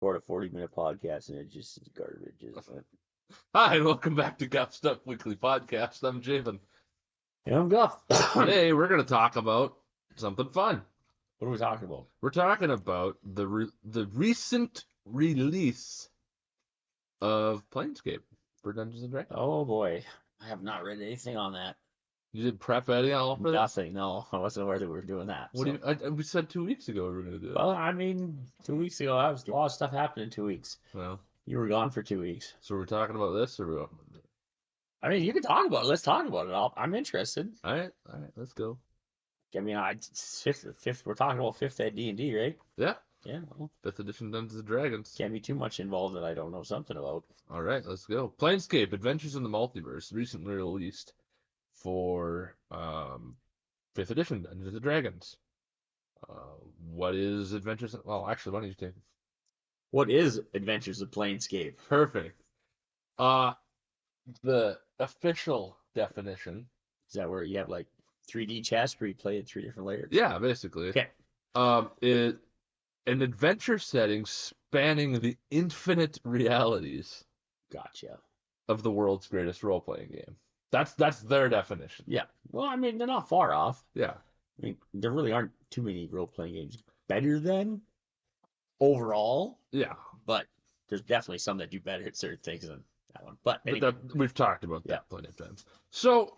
record a 40-minute podcast and it just is garbage, isn't it? Hi, and welcome back to Guffs Weekly Podcast. I'm Javen. And I'm Guff. Today we're going to talk about something fun. What are we talking about? We're talking about the recent release of Planescape for Dungeons and Dragons. Oh boy, I have not read anything on that. You did prep Eddie all for that? Nothing. No, I wasn't aware that we were doing that. What do you? We said 2 weeks ago we were going to do it. Well, I mean, 2 weeks ago, a lot of stuff happened in 2 weeks. Well, You were gone for 2 weeks. so we're talking about this, or I mean, you can talk about it. Let's talk about it. I'm interested. all right, let's go. I mean, fifth. We're talking about fifth at D&D, right? Yeah, Yeah. Well, 5th edition Dungeons and Dragons. can't be too much involved that I don't know something about. All right, let's go. Planescape: Adventures in the Multiverse, recently released for 5th edition Dungeons and Dragons. What is Adventures? Well, actually, why don't you take it? What is Adventures of Planescape? Perfect. The official definition. Is that where you have like 3D chess where you play in 3 different layers? Yeah, basically. Okay. Is an adventure setting spanning the infinite realities Gotcha. of the world's greatest role-playing game. That's their definition. Yeah. Well, I mean, they're not far off. Yeah. I mean, there really aren't too many role-playing games better than overall, Yeah. but there's definitely some that do better at certain things than that one. But But anyway, we've talked about that Yeah. plenty of times. So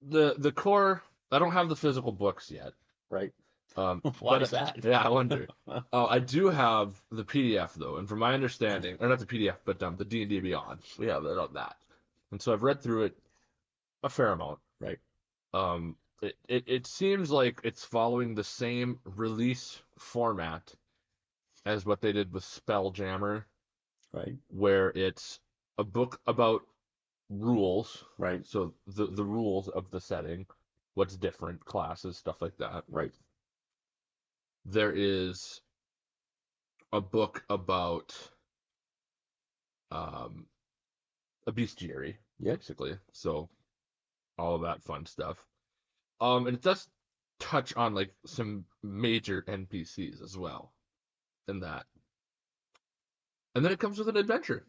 the core, I don't have the physical books yet. right? Why Why is that? Yeah, I wonder. I do have the PDF though, and from my understanding, or not the PDF, but the D&D Beyond, we have it on that, and so I've read through it a fair amount. Right. It seems like it's following the same release format as what they did with Spelljammer, Right. where it's a book about rules, Right. so the rules of the setting, what's different, classes, stuff like that. Right. There is a book about a bestiary, Yep. basically. So all of that fun stuff. And it does touch on like some major NPCs as well in that. And then it comes with an adventure.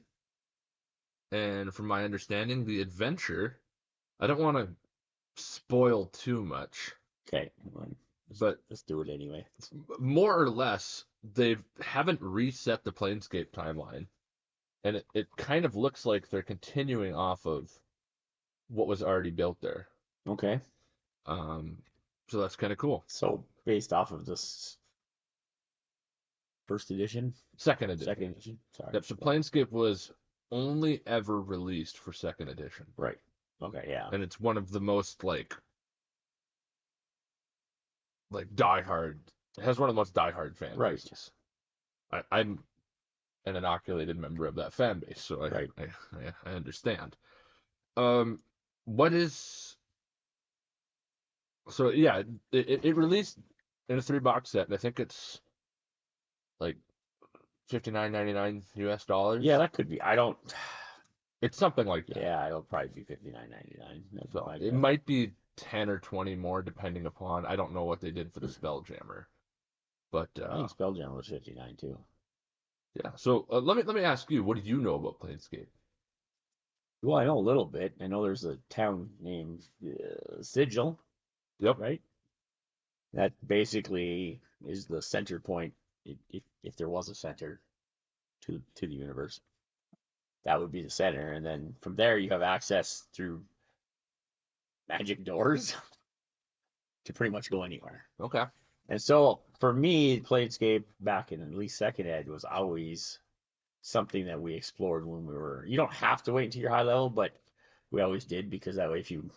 And from my understanding, the adventure, I don't want to spoil too much, Okay. but Let's do it anyway. more or less, they haven't reset the Planescape timeline. And it kind of looks like they're continuing off of what was already built there. Okay. So that's kind of cool. So based off of this first edition, Second edition. second edition. Sorry. Yep. So Planescape was only ever released for second edition. Right. Okay. Yeah. And it's one of the most like diehard. It has one of the most diehard fan Right. bases. I'm an inoculated member of that fan base, so Right. I understand. What is so yeah? It released in a 3-box set, and I think it's like $59.99 US. Yeah, that could be. I don't. It's something like that. Yeah, it'll probably be $59.99. So it might be 10 or 20 more depending upon. I don't know what they did for the Spelljammer, but I think Spelljammer was 59 too. yeah. So let me ask you, what do you know about Planescape? Well, I know a little bit. I know there's a town named Sigil. Yep. Right. That basically is the center point, if there was a center to the universe. That would be the center, and then from there you have access through magic doors to pretty much go anywhere. Okay. And so for me, Planescape back in at least second ed was always something that we explored when we were. You don't have to wait until you're high level, but we always did, because that way if you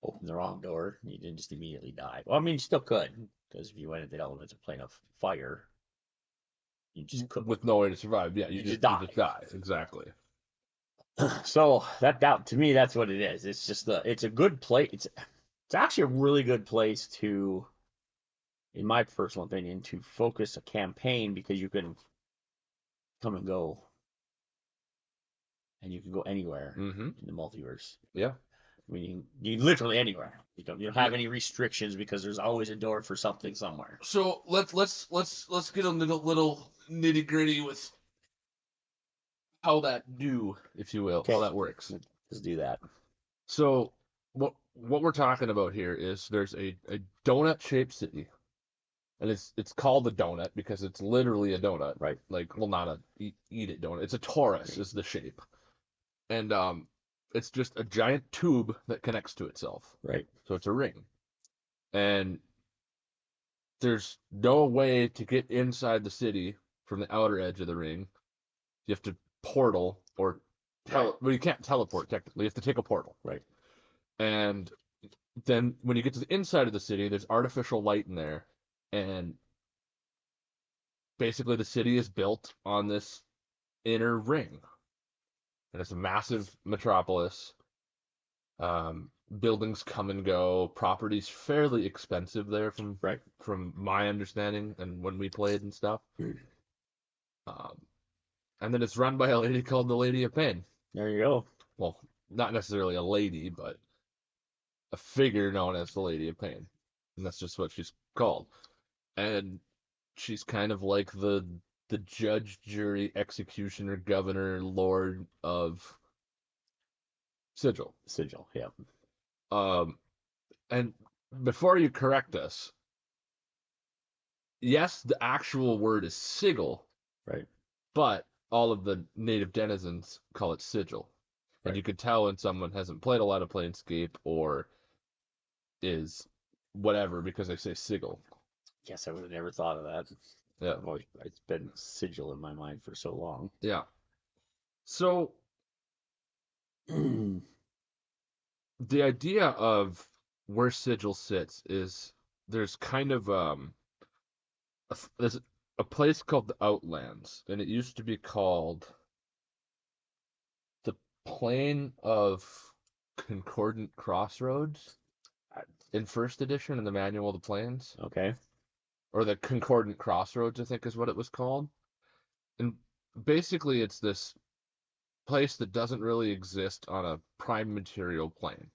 open the wrong door, you didn't just immediately die. Well, I mean, you still could, because if you went into the elements of plane of fire, you just could. With no way to survive. Yeah, you just die. You just die. Exactly. So that to me, that's what it is. It's just it's a good place. It's actually a really good place to, in my personal opinion, to focus a campaign, because you can come and go, and you can go anywhere Mm-hmm. in the multiverse. Yeah. I mean, you literally anywhere. You don't have any restrictions because there's always a door for something somewhere. So let's get a little nitty gritty with how that do, if you will, how Okay, that works. let's do that. So what we're talking about here is there's a donut shaped city, and it's called a donut because it's literally a donut. Right. Like, well, not a eat it donut. It's a torus is the shape, and it's just a giant tube that connects to itself. Right. So it's a ring, and there's no way to get inside the city from the outer edge of the ring. You have to portal or well, you can't teleport technically. You have to take a portal. Right. And then when you get to the inside of the city, there's artificial light in there, and basically the city is built on this inner ring, and it's a massive metropolis. Buildings come and go. Property's fairly expensive there, Right. from my understanding, and when we played and stuff. Um, and then it's run by a lady called the Lady of Pain. There you go. Well, not necessarily a lady, but a figure known as the Lady of Pain, and that's just what she's called. And she's kind of like the judge, jury, executioner, governor, lord of Sigil. Sigil. Yeah. Um, and before you correct us, yes, the actual word is sigil, Right. but all of the native denizens call it sigil. And Right. you could tell when someone hasn't played a lot of Planescape or is whatever because they say sigil. Guess I would have never thought of that. Yeah. It's been Sigil in my mind for so long. Yeah. So Right. the idea of where sigil sits is there's kind of there's a place called the Outlands, and it used to be called the Plane of Concordant Crossroads in first edition in the Manual of the Planes, Okay. or the Concordant Crossroads, I think is what it was called. And basically, it's this place that doesn't really exist on a prime material plane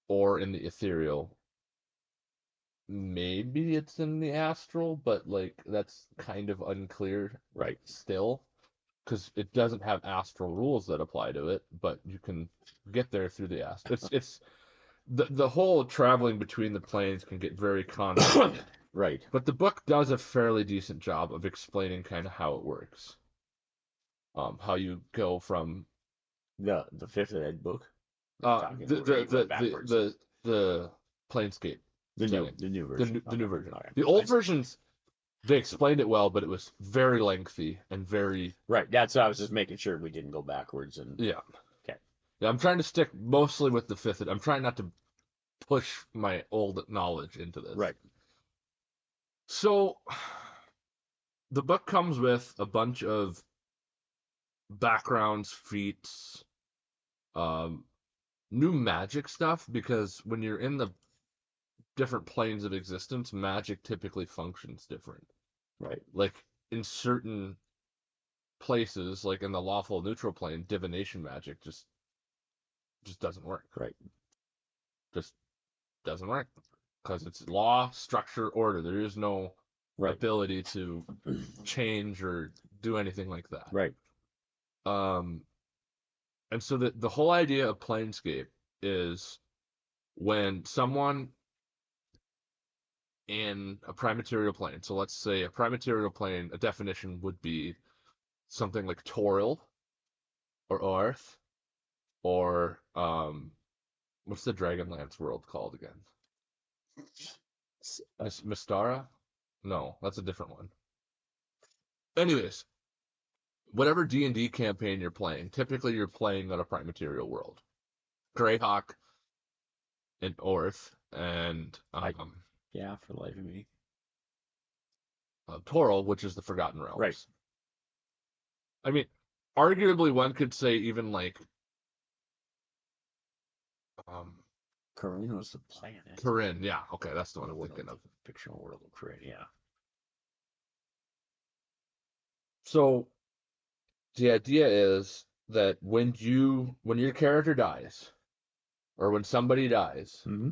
or in the ethereal. Maybe it's in the astral, but like that's kind of unclear Right. still because it doesn't have astral rules that apply to it, but you can get there through the astral. It's the whole traveling between the planes can get very convoluted. Right. But the book does a fairly decent job of explaining kind of how it works. How you go from The fifth ed book. the We're the going the the backwards. the Planescape setting. The new The version. new, the new version. Okay. The old versions, they explained it well, but it was very lengthy and very Right. That's what I was just making sure we didn't go backwards and yeah. okay. Yeah, I'm trying to stick mostly with the fifth. I'm trying not to push my old knowledge into this. Right. So the book comes with a bunch of backgrounds, feats, um, new magic stuff because when you're in the different planes of existence, magic typically functions different. Right. Like in certain places, like in the lawful neutral plane, divination magic just doesn't work. Right. Just doesn't work because it's law, structure, order. There is no Right. ability to change or do anything like that. Right. Um, and so the whole idea of Planescape is when someone in a prime material plane, so let's say a prime material plane, a definition would be something like Toril or Earth or what's the Dragonlance world called again? Mystara? No, that's a different one. Anyways, whatever D&D campaign you're playing, typically you're playing on a prime material world. Greyhawk and Orth and Yeah, for the life of me. Toril, which is the Forgotten Realms. Right. I mean, arguably one could say even like Corinne was the planet. Corinne, yeah, okay, that's the one I'm thinking of. Fictional world of Corinne, yeah. So the idea is that when your character dies, or when somebody dies Mm-hmm.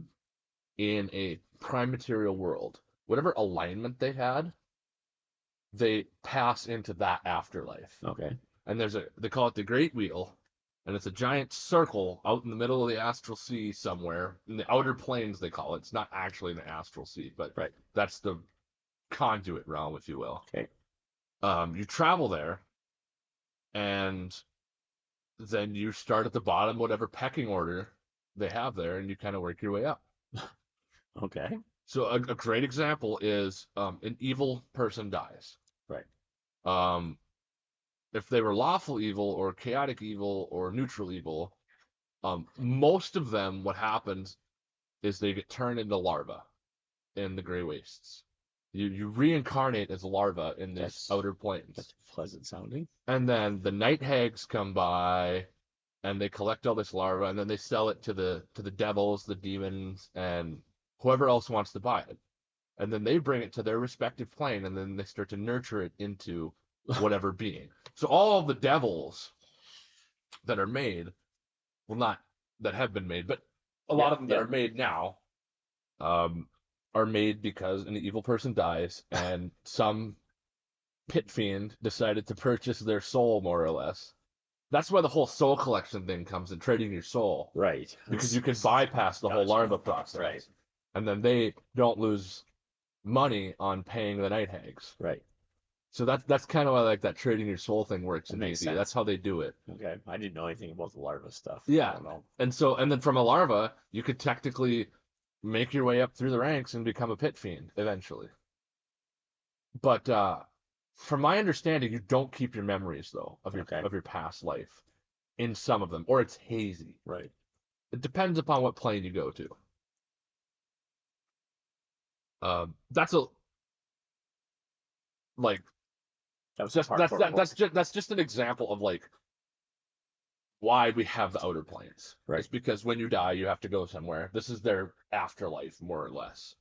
in a prime material world, whatever alignment they had, they pass into that afterlife. Okay. And they call it the Great Wheel, and it's a giant circle out in the middle of the astral sea somewhere in the outer planes. They call it. It's not actually in the astral sea, but Right. that's the conduit realm, if you will. Okay. You travel there, and then you start at the bottom, whatever pecking order they have there, and you kind of work your way up. Okay. So a great example is an evil person dies. Right. Um, if they were lawful evil or chaotic evil or neutral evil, most of them, what happens is they get turned into larvae in the Grey Wastes. You reincarnate as a larva in these outer planes. That's pleasant sounding. And then the night hags come by and they collect all this larva and then they sell it to the devils, the demons, and whoever else wants to buy it. And then they bring it to their respective plane and then they start to nurture it into whatever being. So all of the devils that are made, well, not that have been made, but a lot of them that are made now, um, are made because an evil person dies and some pit fiend decided to purchase their soul, more or less. That's why the whole soul collection thing comes in, trading your soul. Right. Because you can bypass the whole larva process. Right. And then they don't lose money on paying the night hags. Right. So that's kind of why like that trading your soul thing works in makes D&D. sense. That's how they do it. Okay. I didn't know anything about the larva stuff. Yeah. I don't know. And then from a larva, you could technically make your way up through the ranks and become a pit fiend eventually. But from my understanding, you don't keep your memories though of your past life in some of them, or it's hazy. Right. It depends upon what plane you go to. That's a like That's just an example of like why we have the outer planes. Right. It's because when you die, you have to go somewhere. This is their afterlife, more or less,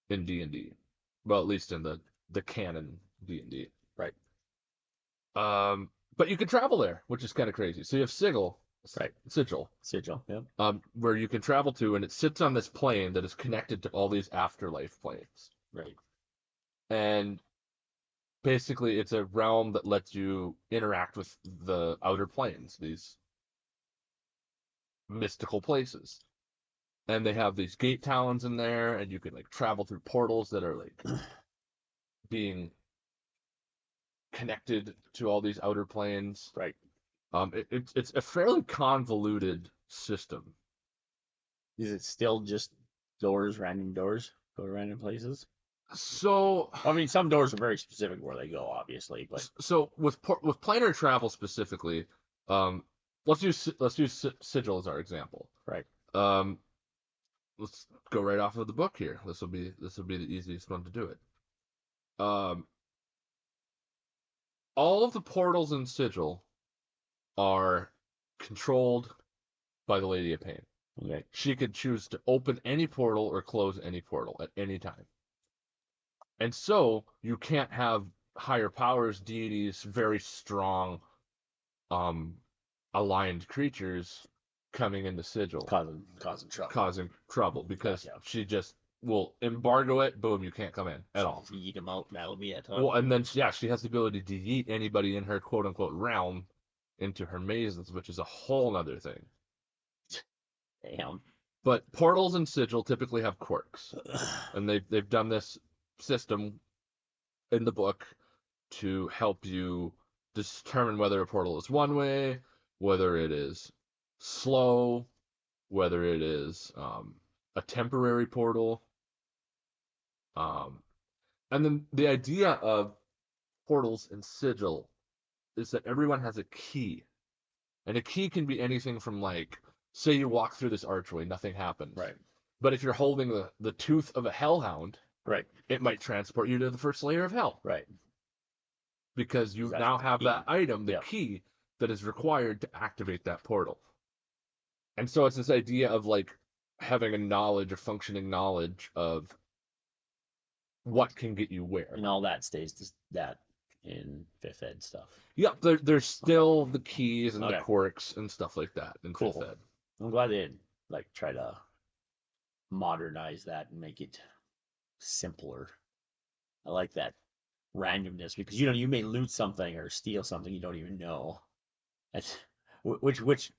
in D&D. Well, at least in the canon D&D. Right. But you can travel there, which is kind of crazy. So you have Sigil, Right. Sigil, Yeah. where you can travel to, and it sits on this plane that is connected to all these afterlife planes. Right. And basically, it's a realm that lets you interact with the outer planes, these mystical places. And they have these gate talons in there, and you can like travel through portals that are like being connected to all these outer planes. Right. It's a fairly convoluted system. Is it still just doors, random doors, go to random places? So, I mean, some doors are very specific where they go, obviously, but so with planar travel specifically, let's use Sigil as our example. right. Let's go right off of the book here. This will be the easiest one to do it. All of the portals in Sigil are controlled by the Lady of Pain. Okay. She could choose to open any portal or close any portal at any time. And so you can't have higher powers, deities, very strong, aligned creatures coming into Sigil, causing trouble, because she just will embargo it. Boom, you can't come in at all. Eat them out. That'll be it. Huh? Well, and then she has the ability to yeet anybody in her quote unquote realm into her mazes, which is a whole other thing. Damn. But portals and Sigil typically have quirks, and they've done this system in the book to help you determine whether a portal is one way, whether it is slow, whether it is a temporary portal. And then the idea of portals and Sigil is that everyone has a key. And a key can be anything from like, say you walk through this archway, nothing happens. Right. But if you're holding the tooth of a hellhound, right, it might transport you to the first layer of hell. Right. Because you now have that item, the key, that is required to activate that portal. And so it's this idea of like having a functioning knowledge of what can get you where. And all that stays that in 5th ed stuff. Yep, there's still the keys and the quirks and stuff like that in 5th ed. I'm glad they didn't like try to modernize that and make it simpler. I like that randomness because you may loot something or steal something you don't even know. That's which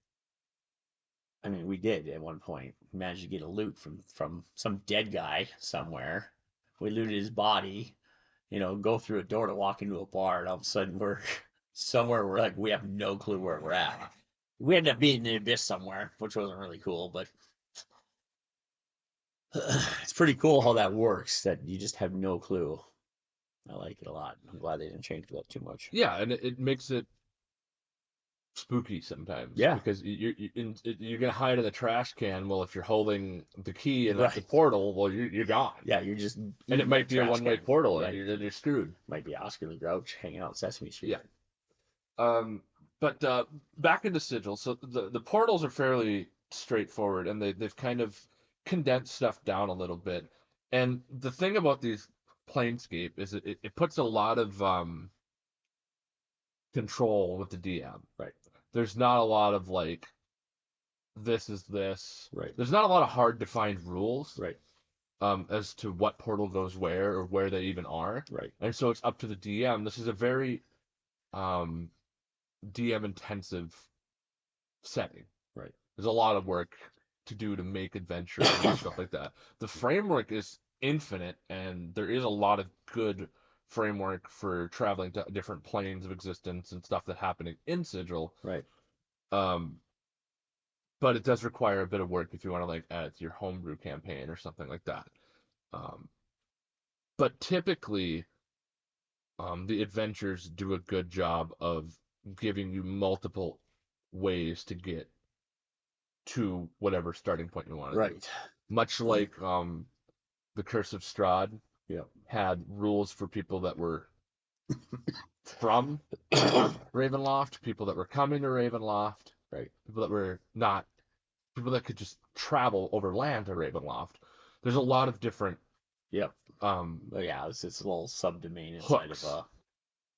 I mean we did at one point. We managed to get a loot from some dead guy somewhere. We looted his body, go through a door to walk into a bar, and all of a sudden we're somewhere we're like we have no clue where we're at. We ended up being in the abyss somewhere, which wasn't really cool, but it's pretty cool how that works. That you just have no clue. I like it a lot. I'm glad they didn't change that too much. Yeah, and it makes it spooky sometimes Yeah, because you're gonna hide in the trash can. Well, if you're holding the key and that's the right. portal, well, you're gone. Yeah, you're just And it eating might that be a trash one-way can. portal, and Right. you're screwed. Might be Oscar the Grouch hanging out Sesame Street. Yeah. But back into Sigil. So the portals are fairly straightforward, and they've kind of condensed stuff down a little bit. And the thing about these Planescape is it puts a lot of control with the DM. Right. There's not a lot of like this is this. Right. There's not a lot of hard defined rules Right. as to what portal goes where or where they even are. Right. And so it's up to the DM. This is a very um, DM intensive setting. Right. There's a lot of work to do to make adventures and stuff like that. The framework is infinite, and there is a lot of good framework for traveling to different planes of existence and stuff that happening in Sigil. Right. Um, but it does require a bit of work if you want to like add it to your homebrew campaign or something like that. Um, but typically, the adventures do a good job of giving you multiple ways to get to whatever starting point you want to do. Right. Much like the Curse of Strahd Yeah. had rules for people that were from Ravenloft, people that were coming to Ravenloft, Right. people that were not, people that could just travel over land to Ravenloft. There's a lot of different Yep. Yeah, it's a little subdomain inside of hooks. Yeah,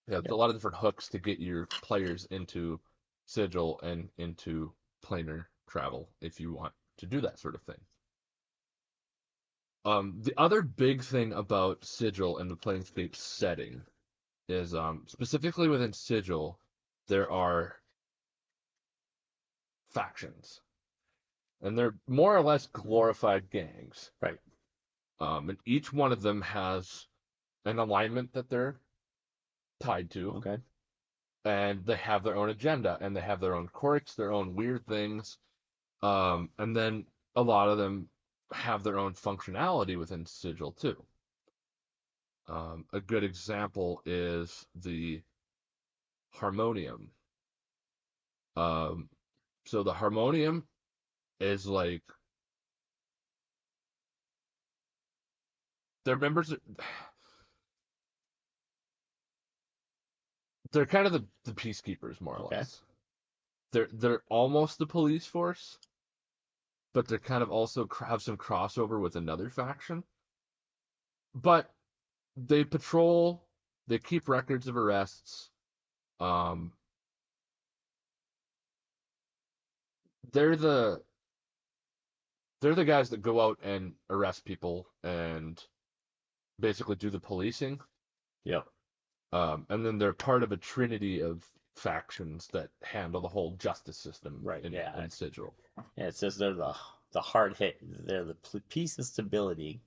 there's yep. a lot of different hooks to get your players into Sigil and into planar travel if you want to do that sort of thing. The other big thing about Sigil and the Planescape setting is specifically within Sigil, there are factions, and they're more or less glorified gangs. Right. And each one of them has an alignment that they're tied to, Okay. and they have their own agenda, and they have their own quirks, their own weird things, and then a lot of them have their own functionality within Sigil too. A good example is the Harmonium. Um, so the Harmonium is like their members. They're kind of the peacekeepers, more or Okay. less. They're almost the police force, but they're kind of also have some crossover with another faction. But they patrol, they keep records of arrests. Um, they're the they're the guys that go out and arrest people and basically do the policing. Yep. And then they're part of a trinity of factions that handle the whole justice system Right. Yeah. in Sigil. Yeah. It says they're the hard hit. They're the peace and stability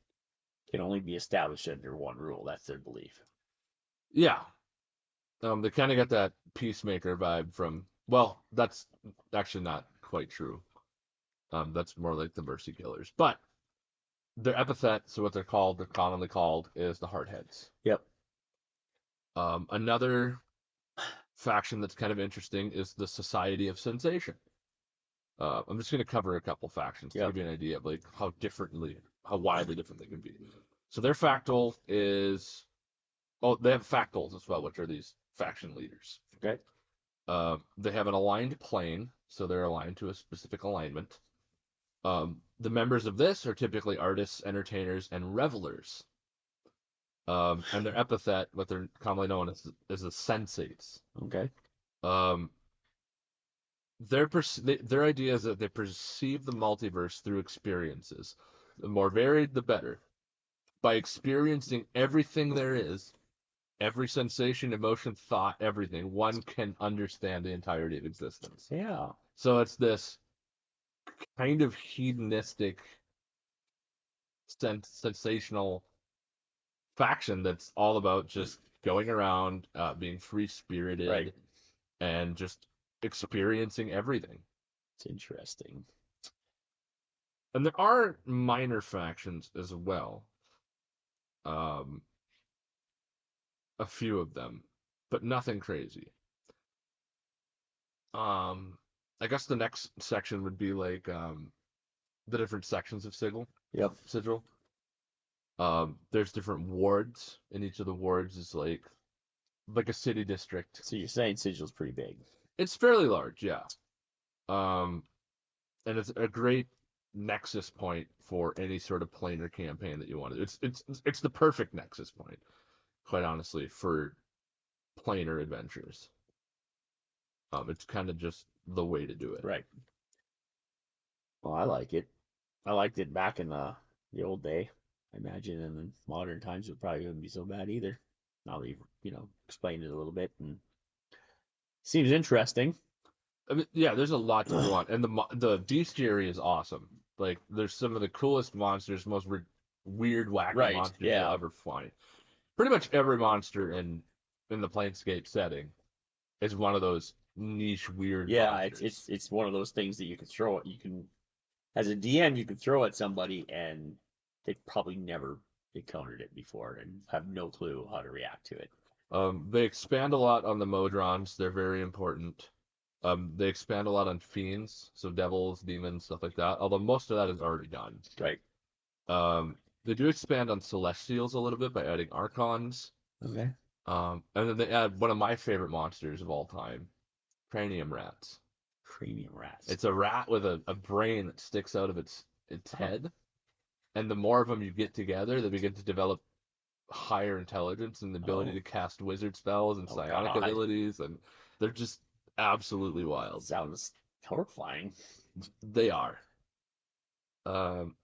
can only be established under one rule. That's their belief. Yeah. They kind of got that peacemaker vibe from. Well, that's actually not quite true. That's more like the Mercy Killers. But their epithet, so what they're commonly called, is the Hardheads. Yep. Another faction that's kind of interesting is the Society of Sensation. I'm just going to cover a couple factions to Yep. give you an idea of like how widely different they can be. So their factal is, oh, they have factals as well, which are these faction leaders. Okay. They have an aligned plane, so they're aligned to a specific alignment. The members of this are typically artists, entertainers, and revelers. And their epithet, what they're commonly known as the sensates. Okay. Um, their idea is that they perceive the multiverse through experiences. The more varied, the better. By experiencing everything there is, every sensation, emotion, thought, everything, one can understand the entirety of existence. Yeah. So it's this kind of hedonistic, sensational faction that's all about just going around, being free spirited, Right. and just experiencing everything. It's interesting. And there are minor factions as well. Um, a few of them, but nothing crazy. Um, I guess the next section would be like the different sections of Sigil. Yep. Sigil. There's different wards, and each of the wards is like a city district. So you're saying Sigil's pretty big. It's fairly large, yeah. Um, and it's a great nexus point for any sort of planar campaign that you want to. It's the perfect nexus point, quite honestly, for planar adventures. It's kind of just the way to do it. Right. Well, I like it. I liked it back in the old day. I imagine in the modern times it probably wouldn't be so bad either. Now that you've explained it a little bit and seems interesting. I mean, yeah, there's a lot to go on, and the bestiary is awesome. Like, there's some of the coolest monsters, most weird, wacky Right. monsters you'll Yeah. ever find. Pretty much every monster in the Planescape setting is one of those niche, weird Yeah. It's monsters. it's it's one of those things that you can throw it. You can as a DM you can throw at somebody and they probably never encountered it before and have no clue how to react to it. They expand a lot on the Modrons. They're very important. They expand a lot on fiends, so devils, demons, stuff like that. Although most of that is already done. Right. They do expand on celestials a little bit by adding archons. Okay. And then they add one of my favorite monsters of all time, cranium rats. Cranium rats. It's a rat with a brain that sticks out of its Huh. head, and the more of them you get together, they begin to develop higher intelligence and the ability Oh. to cast wizard spells and Oh psionic God. abilities, and they're just absolutely wild. Sounds horrifying. They are. Um,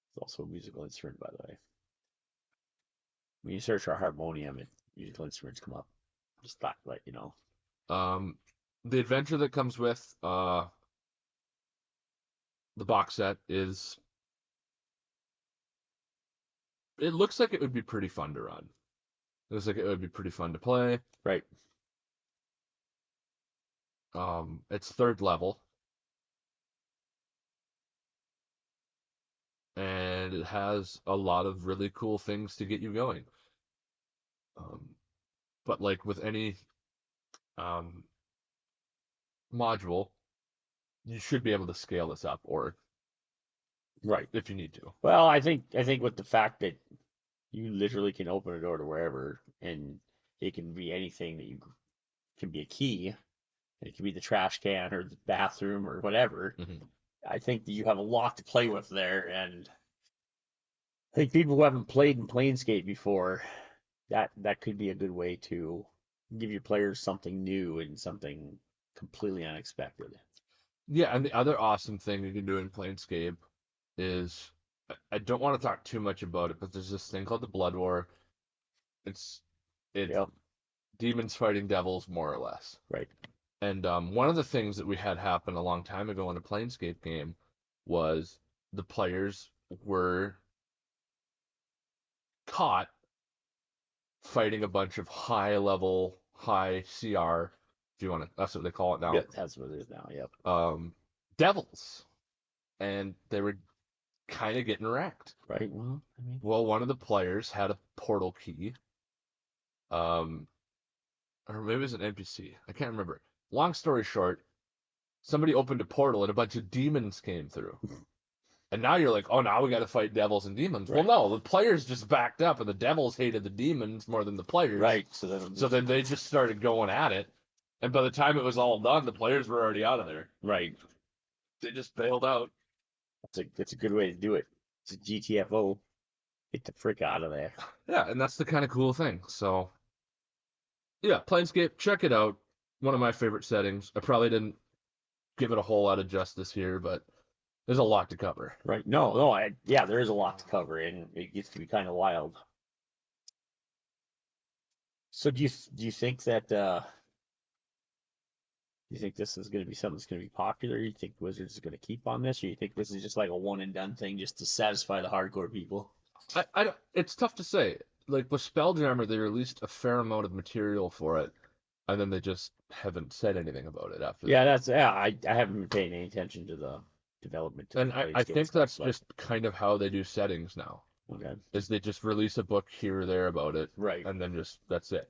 It's also a musical instrument, by the way. When you search for harmonium, musical instruments come up. Just thought, let you know. um, the adventure that comes with the box set is. It looks like it would be pretty fun to run. It looks like it would be pretty fun to play. Right. It's third level, and it has a lot of really cool things to get you going. Um, but like with any um, module, you should be able to scale this up, or Right. if you need to. Well, I think with the fact that you literally can open a door to wherever, and it can be anything that you can be a key. It can be the trash can or the bathroom or whatever. Mm-hmm. I think that you have a lot to play with there, and I think people who haven't played in Planescape before, that could be a good way to give your players something new and something completely unexpected. Yeah, and the other awesome thing you can do in Planescape is I don't want to talk too much about it, but there's this thing called the Blood War. It's it's Yep. demons fighting devils, more or less. Right. And one of the things that we had happen a long time ago in a Planescape game was the players were caught fighting a bunch of high level, high CR, if you want to, that's what they call it now, Yep. That's what it is now. Yep. um, devils. And they were kind of getting wrecked. Right. Well, I mean, Well, one of the players had a portal key, um, or maybe it was an NPC. I can't remember. Long story short, somebody opened a portal and a bunch of demons came through. And now you're like, oh, now we got to fight devils and demons. right. Well, no, the players just backed up, and the devils hated the demons more than the players. Right. So then they just started going at it. And by the time it was all done, the players were already out of there. right. They just bailed out. That's a good way to do it. It's a GTFO. Get the frick out of there. Yeah, and that's the kind of cool thing. So Yeah, Planescape, check it out. One of my favorite settings. I probably didn't give it a whole lot of justice here, but there's a lot to cover. Right. No, no, yeah, there is a lot to cover, and it gets to be kind of wild. So do you think that you think this is going to be something that's going to be popular? You think Wizards is going to keep on this, or you think this is just like a one and done thing just to satisfy the hardcore people? It's tough to say. Like with Spelljammer, they released a fair amount of material for it, and then they just haven't said anything about it after Yeah, that. I haven't been paying any attention to the development of And the I Planescape think stuff, that's but just kind of how they do settings now, okay. is they just release a book here or there about it, Right. and then just that's it.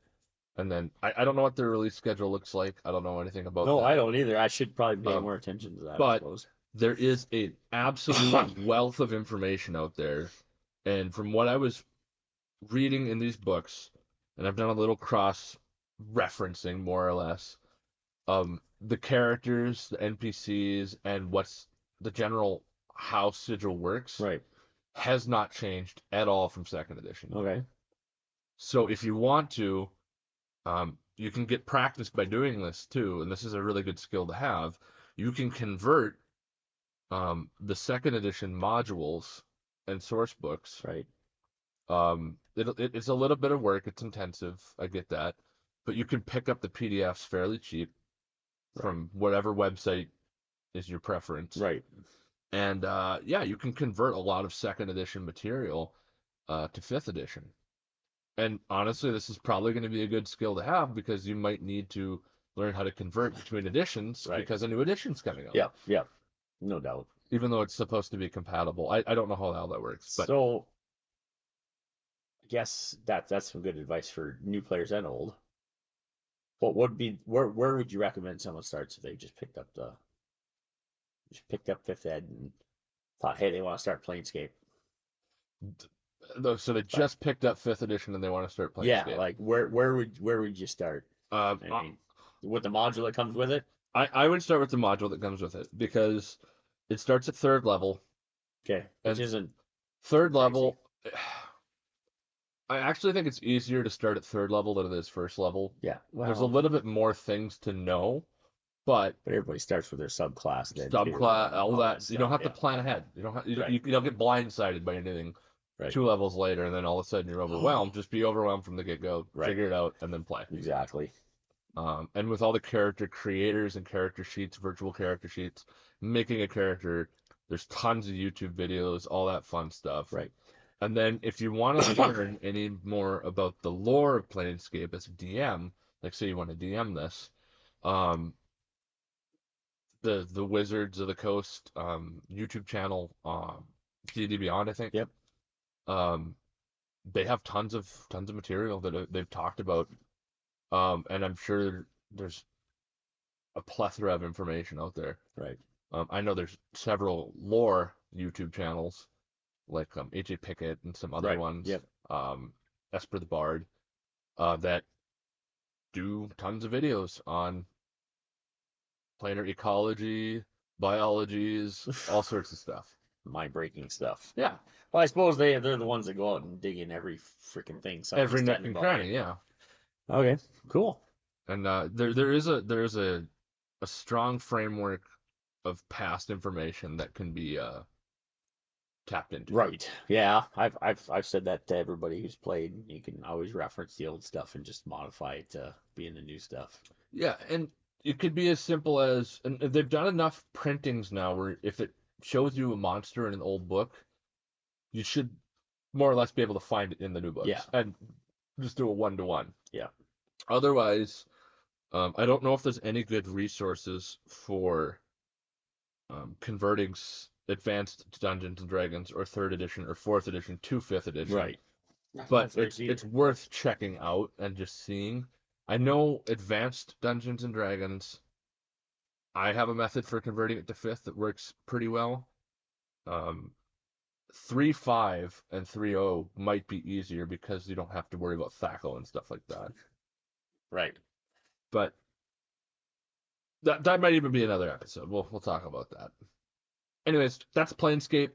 And then I don't know what their release schedule looks like. I don't know anything about No, I that. don't either. I should probably pay Um, more attention to that, I but suppose. there is an absolute wealth of information out there. And from what I was reading in these books, and I've done a little cross referencing more or less, the characters, the NPCs, and what's the general how Sigil works Right. has not changed at all from second edition. Okay. So if you want to, you can get practice by doing this too, and this is a really good skill to have. You can convert the second edition modules and source books. Right. It's a little bit of work. It's intensive. I get that, but you can pick up the PDFs fairly cheap Right. from whatever website is your preference. Right. And yeah, you can convert a lot of second edition material to fifth edition. And honestly, this is probably going to be a good skill to have because you might need to learn how to convert between editions Right. because a new edition's coming out. Yeah. Yeah. No doubt. Even though it's supposed to be compatible. I don't know how all that works, but So I guess that's some good advice for new players and old. What would be where would you recommend someone starts if they just picked up fifth ed and thought, hey, they want to start Planescape? so they Like, just picked up fifth edition and they want to start yeah, Planescape. like where would you start? Uh, I mean, with the module that comes with it. I would start with the module that comes with it because it starts at third level, Okay, which and isn't third crazy. level, I actually think it's easier to start at third level than it is first level. Yeah, There's a well, little bit more things to know, but but everybody starts with their subclass then too, subclass, and all all that that, you don't stuff. have to Yeah, plan ahead. You don't have, right, you don't get blindsided by anything right, two levels later, and then all of a sudden you're overwhelmed. Just be overwhelmed from the get go, right, figure it out, and then play. exactly. And with all the character creators and character sheets, virtual character sheets, making a character, there's tons of YouTube videos, all that fun stuff. Right. And then if you want to learn any more about the lore of Planescape as a DM, like say you want to DM this, um, the Wizards of the Coast YouTube channel, D&D Beyond, I think, Yep. um, they have tons of material that they've talked about, and I'm sure there's a plethora of information out there. Right. I know there's several lore YouTube channels like AJ Pickett and some other Right. ones, Yep. Esper the Bard, that do tons of videos on planar ecology, biologies, all sorts of stuff. Mind breaking stuff. Yeah, Well, I suppose they're the ones that go out and dig in every freaking thing every somebody's nook telling and about. cranny, yeah. Okay. Cool. And there is a strong framework of past information that can be tapped into. Right. Yeah. I've said that to everybody who's played. You can always reference the old stuff and just modify it to be in the new stuff. Yeah, and it could be as simple as, and they've done enough printings now where if it shows you a monster in an old book, you should more or less be able to find it in the new Yeah. books and just do a one-to-one. Yeah. Otherwise, I don't know if there's any good resources for converting advanced Dungeons and Dragons or third edition or fourth edition to fifth edition. Right. But it's worth checking out and just seeing. I know advanced Dungeons and Dragons. I have a method for converting it to fifth that works pretty well. Um, 3.5 and 3.0 might be easier because you don't have to worry about Thackle and stuff like that. Right. But that might even be another episode. We'll talk about that. Anyways, that's Planescape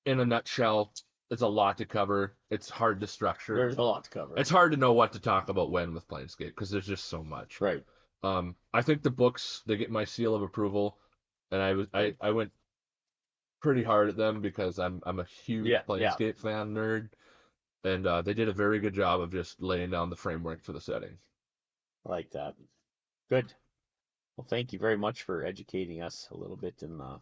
in a nutshell. it's a lot to cover. It's hard to structure. There's a lot to cover. It's hard to know what to talk about when with Planescape because there's just so much. Right. I think the books they get my seal of approval, and Right. I went pretty hard at them because I'm a huge Yeah. Yeah. Planescape fan nerd, and they did a very good job of just laying down the framework for the setting. I like that. Good. Well, thank you very much for educating us a little bit in the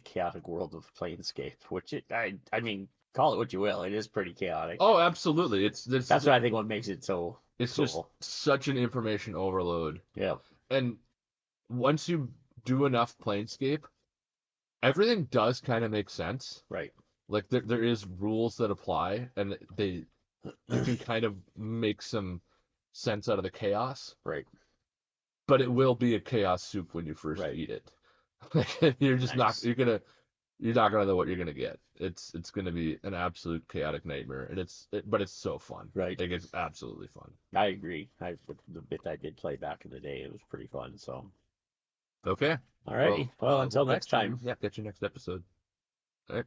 chaotic world of Planescape, which I mean, call it what you will. It is pretty chaotic. Oh, absolutely. That's what I think what makes it so It's just cool. such an information overload. Yeah. And once you do enough Planescape, everything does kind of make sense. Right. Like there is rules that apply, and you can kind of make some sense out of the chaos. Right. But it will be a chaos soup when you first Right. eat it. Like you're just not Nice. you're not gonna know what you're gonna get. It's gonna be an absolute chaotic nightmare, and but it's so fun. Right. Like it's absolutely fun. I agree. The bit I did play back in the day, it was pretty fun. So, Okay. alrighty. Well, We'll until next catch you. time. Yeah, catch you next episode. All right.